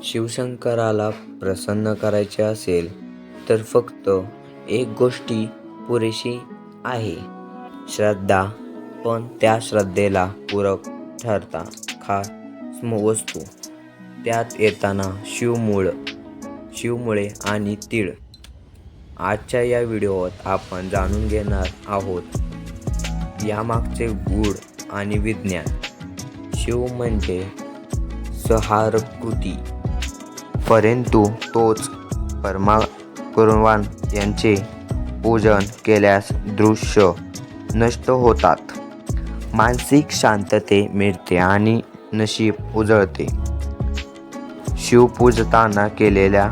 शिवशंकराला प्रसन्न करायचे असेल तर फक्त एक गोष्टी पुरेशी आहे, श्रद्धा. पण त्या श्रद्धेला पूरक ठरता खास वस्तू. त्यात येताना शिवमुळे आणि तीळ. आजच्या या व्हिडिओत आपण जाणून घेणार आहोत यामागचे गूढ आणि विज्ञान. शिव म्हणजे संहारकृती, परंतु तोच परमात्मान यांचे पूजन केल्यास दृश्य नष्ट होतात, मानसिक शांतते मिळते आणि नशीब उजळते. शिवपूजताना केलेल्या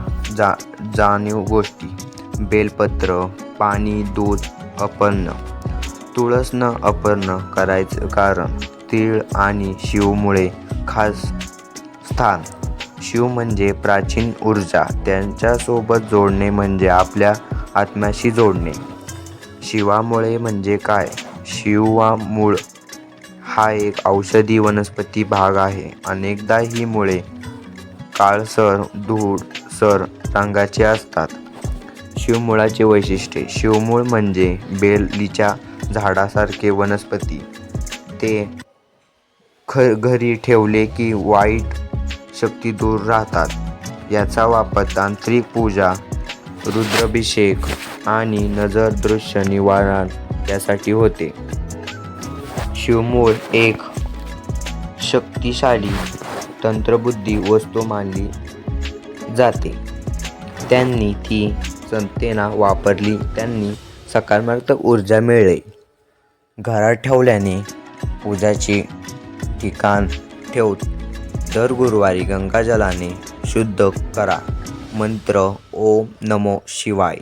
जाणीव गोष्टी: बेलपत्र, पाणी, दूध, अर्पण. तुळस न अर्पण करायचं कारण तीळ आणि शिवमुळे खास स्थान. शिव म्हणजे प्राचीन ऊर्जा, त्यांच्यासोबत जोडणे म्हणजे आपल्या आत्म्याशी जोडणे. शिवामुळे म्हणजे काय? शिवामूळ हा एक औषधी वनस्पती भाग आहे. अनेकदा ही मुळे काळसर, धूसर रंगाची असतात. शिवमुळाचे वैशिष्ट्ये: शिवमूळ म्हणजे बेलीच्या झाडासारखे वनस्पती. ते घरी ठेवले की वाईट शक्ती दूर राहतात. याचा वापर तांत्रिक पूजा, रुद्राभिषेक आणि नजर दृष्टी निवारण यासाठी होते. शिवमूळ एक शक्तिशाली तंत्रबुद्धी वस्तू मानली जाते. त्यांनी ती सत्तेने वापरली त्यांनी सकारात्मक ऊर्जा मिळते. घरात ठेवल्याने पूजाचे ठिकाण ठेवत दर गुरुवारी गंगाजलाने शुद्ध करा. मंत्र: ओम नमो शिवाय.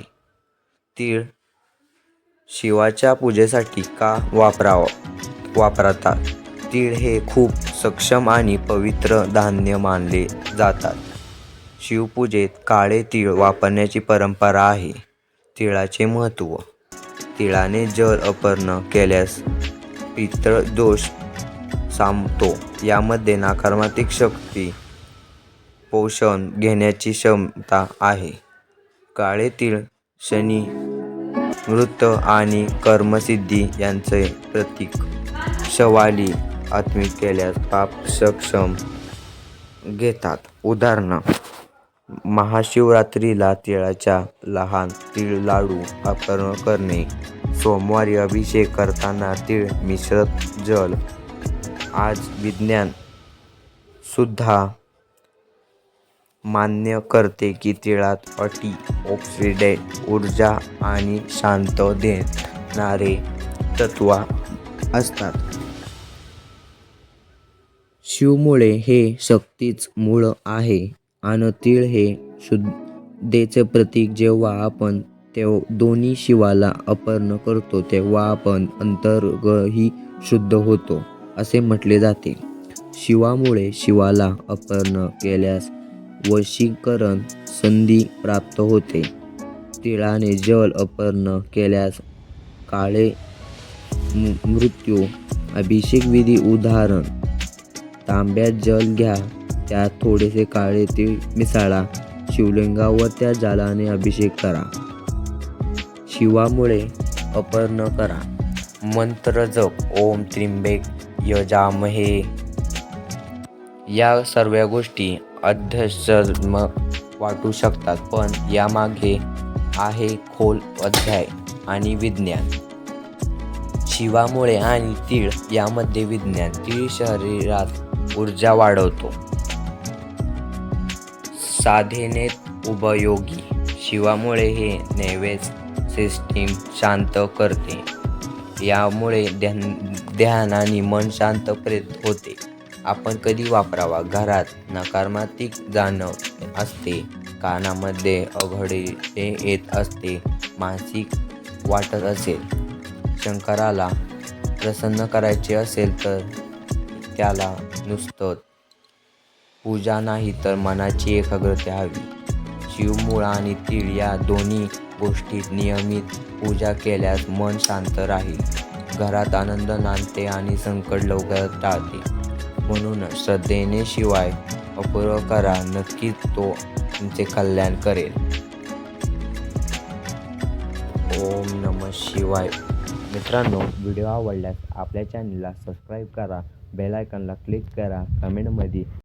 तीळ शिवाच्या पूजेसाठी का वापरतात? तीळ हे खूप सक्षम आणि पवित्र धान्य मानले जातात. शिवपूजेत काळे तीळ वापरण्याची परंपरा आहे. तिळाचे महत्त्व: तिळाने जल अर्पण केल्यास पितृदोष शमतो. यामध्ये नकारात्मक शक्ती शोषून घेण्याची क्षमता आहे. काळे तीळ शनी, मृत्यू आणि कर्मसिद्धी यांचे प्रतीक. शवाली अर्पण केल्यास पाप क्षम घेतात. उदाहरण: महाशिवरात्रीला तिळाच्या लहान तीळ लाडू अर्पण करणे. सोमवारी अभिषेक करताना तीळ मिश्रित जल. आज विज्ञान सुद्धा मान्य करते की तिळात अँटी-ऑक्सिडंट, ऊर्जा आणि शांत देणारे तत्व असतात. शिवमुळे हे शक्तीच मूळ आहे आणि तीळ हे शुद्धतेचे प्रतीक. जेव्हा आपण दोन्ही शिवाला अर्पण करतो तेव्हा आपण अंतरंगही शुद्ध होतो असे म्हटले जाते. शिवामुळे शिवाला अर्पण केल्यास वशीकरण सिद्धी प्राप्त होते. तिळाने जल अर्पण केल्यास काळे मृत्यू. अभिषेक विधी: उदाहरण: तांब्यात जल घ्या, त्यात थोडेसे काळे तीळ मिसळा, शिवलिंगावर त्या जलाने अभिषेक करा. शिवामुळे अर्पण करा. मंत्र जप: ओम त्र्यंबकं यजामहे. या सर्व गोष्टी अध्यात्म वाटू शकतात, पण यामागे आहे खोल अध्याय आणि विज्ञान. शिवामुळे आणि तीळ यामध्ये विज्ञान. तीळ शरीरात ऊर्जा वाढवतो. साधनेत उपयोगी. शिवामुळे हे नर्व्हस सिस्टीम शांत करते. यामुळे ध्यान आणि मन शांत होते. आपण कधी वापरावा? घरात नकारात्मक जाणवत असते, कानामध्ये अडथळे येत असते, मानसिक वाटत असेल, शंकराला प्रसन्न करायचे असेल तर त्याला नुसतं पूजा नाही तर मनाची एकाग्रता हवी. शिवमूळ आणि तीळ या दोन्ही गोष्टीत नियमित पूजा केल्यास मन शांत राहील, घरात आनंद नांदते आणि संकट लवकर टाळते. म्हणून श्रद्धेने शिवाय अपूर्व करा, नक्कीच तो तुमचे कल्याण करेल. ओम नमः शिवाय. मित्रांनो, व्हिडिओ आवडल्यास आपल्या चॅनलला सबस्क्राईब करा, बेल आयकॉनला क्लिक करा, कमेंटमध्ये